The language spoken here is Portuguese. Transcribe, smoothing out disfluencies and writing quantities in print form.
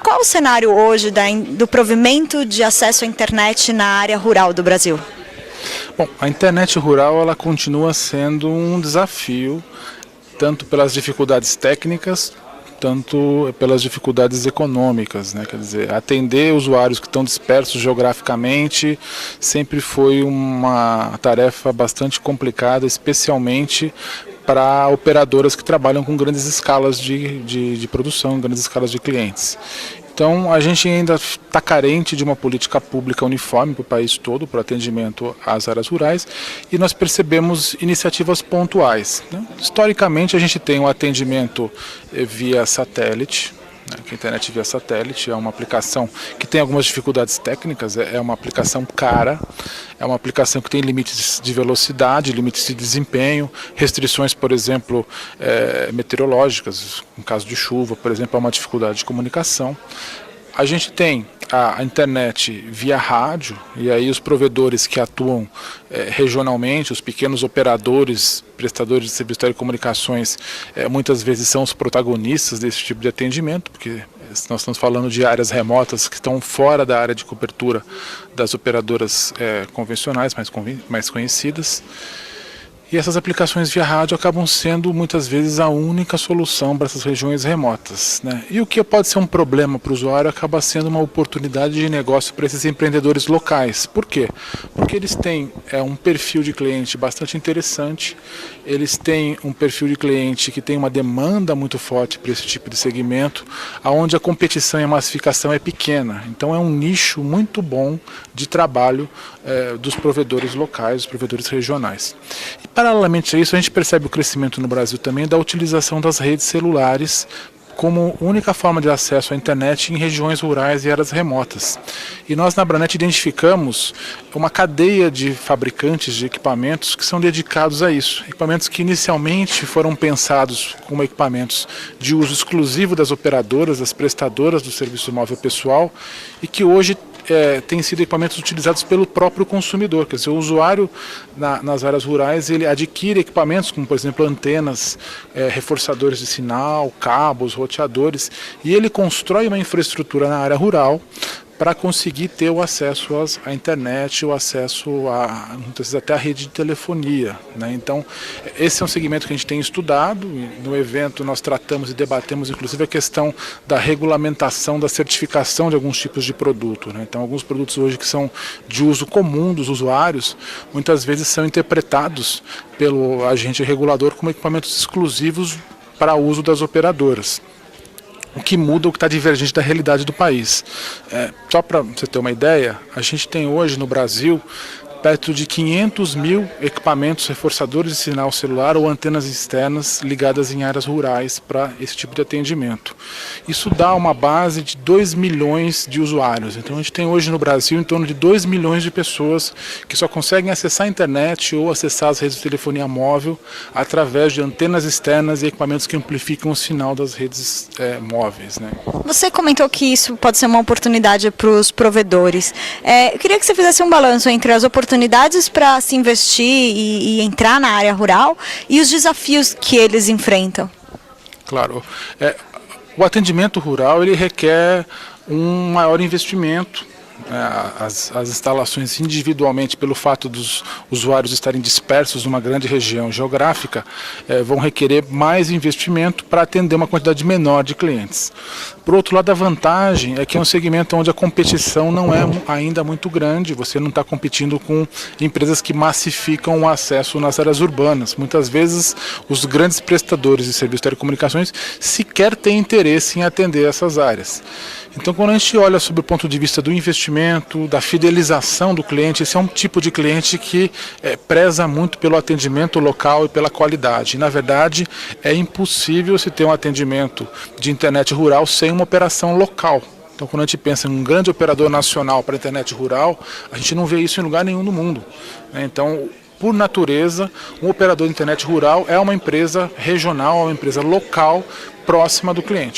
Qual o cenário hoje do provimento de acesso à internet na área rural do Brasil? Bom, a internet rural ela continua sendo um desafio, tanto pelas dificuldades técnicas, tanto pelas dificuldades econômicas, né? Quer dizer, atender usuários que estão dispersos geograficamente sempre foi uma tarefa bastante complicada, especialmente para operadoras que trabalham com grandes escalas de produção, grandes escalas de clientes. Então, a gente ainda está carente de uma política pública uniforme para o país todo, para o atendimento às áreas rurais, e nós percebemos iniciativas pontuais, né? Historicamente, a gente tem um atendimento via satélite, né, que a internet via satélite é uma aplicação que tem algumas dificuldades técnicas, é uma aplicação cara, é uma aplicação que tem limites de velocidade, limites de desempenho, restrições, por exemplo, meteorológicas, em caso de chuva, por exemplo, é uma dificuldade de comunicação. A gente tem a internet via rádio, e aí os provedores que atuam regionalmente, os pequenos operadores, prestadores de serviço de telecomunicações, muitas vezes são os protagonistas desse tipo de atendimento, porque nós estamos falando de áreas remotas que estão fora da área de cobertura das operadoras convencionais, mais conhecidas. E essas aplicações via rádio acabam sendo muitas vezes a única solução para essas regiões remotas, né? E o que pode ser um problema para o usuário acaba sendo uma oportunidade de negócio para esses empreendedores locais. Por quê? Porque eles têm um perfil de cliente bastante interessante, eles têm um perfil de cliente que tem uma demanda muito forte para esse tipo de segmento, onde a competição e a massificação é pequena. Então é um nicho muito bom de trabalho dos provedores locais, dos provedores regionais. Paralelamente a isso, a gente percebe o crescimento no Brasil também da utilização das redes celulares como única forma de acesso à internet em regiões rurais e áreas remotas. E nós na Abranet identificamos uma cadeia de fabricantes de equipamentos que são dedicados a isso. Equipamentos que inicialmente foram pensados como equipamentos de uso exclusivo das operadoras, das prestadoras do serviço móvel pessoal, e que hoje têm sido equipamentos utilizados pelo próprio consumidor. Quer dizer, o usuário nas áreas rurais ele adquire equipamentos como, por exemplo, antenas, reforçadores de sinal, cabos, roteadores, e ele constrói uma infraestrutura na área rural para conseguir ter o acesso à internet, o acesso muitas vezes até à rede de telefonia, né? Então, esse é um segmento que a gente tem estudado. No evento nós tratamos e debatemos inclusive a questão da regulamentação, da certificação de alguns tipos de produto, né? Então, alguns produtos hoje que são de uso comum dos usuários, muitas vezes são interpretados pelo agente regulador como equipamentos exclusivos para uso das operadoras. O que muda, o que está divergente da realidade do país. Só para você ter uma ideia, a gente tem hoje no Brasil perto de 500 mil equipamentos reforçadores de sinal celular ou antenas externas ligadas em áreas rurais para esse tipo de atendimento. Isso dá uma base de 2 milhões de usuários. Então a gente tem hoje no Brasil em torno de 2 milhões de pessoas que só conseguem acessar a internet ou acessar as redes de telefonia móvel através de antenas externas e equipamentos que amplificam o sinal das redes móveis, né? Você comentou que isso pode ser uma oportunidade para os provedores. Eu queria que você fizesse um balanço entre as oportunidades para se investir e entrar na área rural e os desafios que eles enfrentam. Claro. O atendimento rural ele requer um maior investimento. As instalações individualmente, pelo fato dos usuários estarem dispersos numa grande região geográfica, vão requerer mais investimento para atender uma quantidade menor de clientes. Por outro lado, a vantagem é que é um segmento onde a competição não é ainda muito grande, você não está competindo com empresas que massificam o acesso nas áreas urbanas. Muitas vezes os grandes prestadores de serviços de telecomunicações sequer têm interesse em atender essas áreas. Então, quando a gente olha sob o ponto de vista do investimento, da fidelização do cliente, esse é um tipo de cliente que preza muito pelo atendimento local e pela qualidade. E, na verdade, é impossível se ter um atendimento de internet rural sem uma operação local. Então, quando a gente pensa em um grande operador nacional para a internet rural, a gente não vê isso em lugar nenhum no mundo, né? Então, por natureza, um operador de internet rural é uma empresa regional, é uma empresa local próxima do cliente.